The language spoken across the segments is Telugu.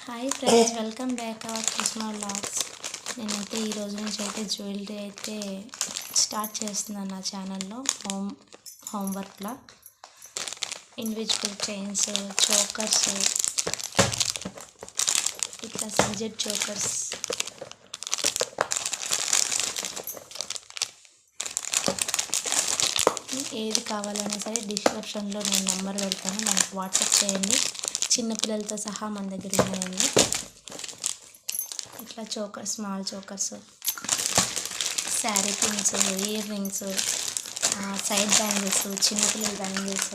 Hi friends, welcome back our Krishna vlogs. నేనైతే ఈ రోజు నుంచి అయితే జ్యువెలరీ అయితే స్టార్ట్ చేస్తున్నాను నా ఛానల్లో. హోంవర్క్లా ఇండివిజువల్ చైన్స్, చోకర్స్, ఇట్లా సీజెడ్ చోకర్స్, ఏది కావాలన్నా సరే డిస్క్రిప్షన్లో నేను నెంబర్ పెడతాను, నాకు వాట్సాప్ చేయండి. చిన్నపిల్లలతో సహా మన దగ్గర ఉన్నాయండి. ఇట్లా chokers, small chokers, sari pins, ear rings, side bangles, చిన్నపిల్లల బ్యాంగిల్స్,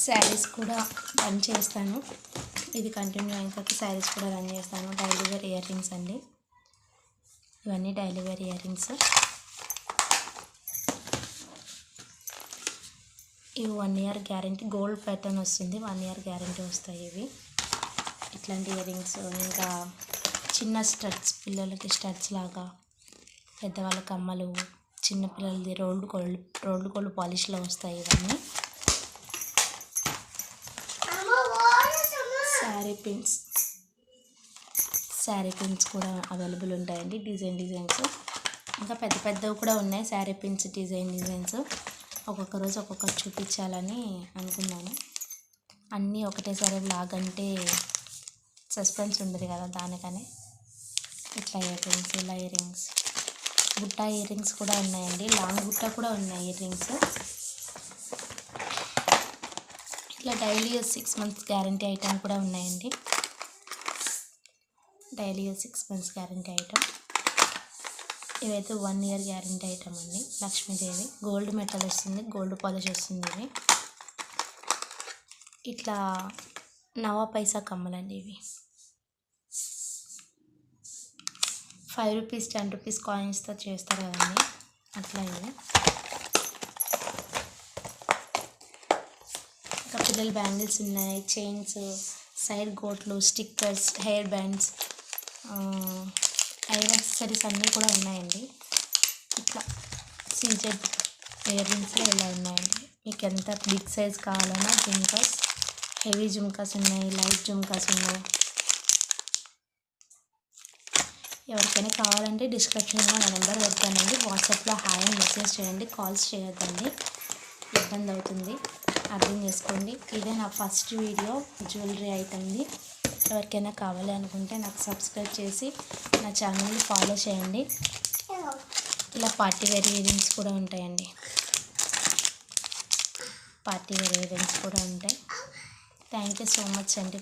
శారీస్ కూడా రన్ చేస్తాను. ఇది కంటిన్యూ అయిన తర్వాత శారీస్ కూడా రన్ చేస్తాను. డైలీ వేర్ ఇయర్ రింగ్స్ అండి, ఇవన్నీ డైలీ వేర్ ఇయర్ రింగ్స్. ఇవి 1 year గ్యారంటీ, గోల్డ్ ప్యాటర్న్ వస్తుంది, 1 year గ్యారంటీ వస్తాయి ఇవి. ఇట్లాంటి ఇయర్ రింగ్స్, ఇంకా చిన్న స్టడ్స్, పిల్లలకి స్టడ్స్ లాగా, పెద్దవాళ్ళ కమ్మలు, చిన్నపిల్లలది రోల్డ్ గోల్డ్ పాలిష్లో వస్తాయి ఇవన్నీ. శారీ పిన్స్ కూడా అవైలబుల్ ఉంటాయండి, డిజైన్స్. ఇంకా పెద్దవి కూడా ఉన్నాయి శారీ పిన్స్, డిజైన్స్. ఒక్కొక్క రోజు ఒక్కొక్కటి చూపించాలని అనుకున్నాను. అన్నీ ఒకటేసారి వ్లాగ్ అంటే సస్పెన్స్ ఉండదు కదా, దానికనే ఇట్లా ఇయర్ రింగ్స్, ఇలా ఇయర్ రింగ్స్, బుట్ట ఇయర్ రింగ్స్ కూడా ఉన్నాయండి, లాంగ్ బుట్ట కూడా ఉన్నాయి ఇయర్ రింగ్స్. ఇట్లా డైలీ 6 months గ్యారంటీ ఐటమ్ కూడా ఉన్నాయండి, డైలీ 6 months గ్యారంటీ ఐటమ్. ఇవైతే 1 year గ్యారంటీ ఐటమ్ అండి. లక్ష్మీదేవి గోల్డ్ మెటల్ వస్తుంది, గోల్డ్ పాలిష్ వస్తుంది ఇవి. ఇట్లా 9 పైసా కమ్మలండి ఇవి. 5 rupees 10 rupees కాయిన్స్తో చేస్తారు కదండి, అట్లా ఇవి. ఇంకా పిల్లల బ్యాంగిల్స్ ఉన్నాయి, చైన్స్, సైడ్ గోట్లు, stickers, hair bands, hair accessories అన్నీ కూడా ఉన్నాయండి. ఇట్లా సీజెడ్ ఇయర్ రింగ్స్లో ఇలా ఉన్నాయండి. మీకు ఎంత బిగ్ సైజ్ కావాలన్నా జుమ్కాస్, హెవీ జుమ్కాస్ ఉన్నాయి, లైట్ జుమ్కాస్ ఉన్నాయి. ఎవరికైనా కావాలంటే డిస్క్రిప్షన్లో నా నెంబర్ పెడతానండి, వాట్సాప్లో హాయ్ అని మెసేజ్ చేయండి, కాల్స్ చేయొద్దండి, ఇబ్బంది అవుతుంది, అర్థం చేసుకోండి. ఇదే నా ఫస్ట్ వీడియో జ్యువెలరీ ఐటమ్ది. ఎవరికైనా కావాలి అనుకుంటే నాకు సబ్స్క్రైబ్ చేసి నా ఛానల్ని ఫాలో చేయండి. ఇలా పార్టీ వేర్ ఇయర్ రింగ్స్ కూడా ఉంటాయండి, పార్టీ వేర్ ఇయర్ రింగ్స్ కూడా ఉంటాయి. థ్యాంక్ యూ సో మచ్ అండి.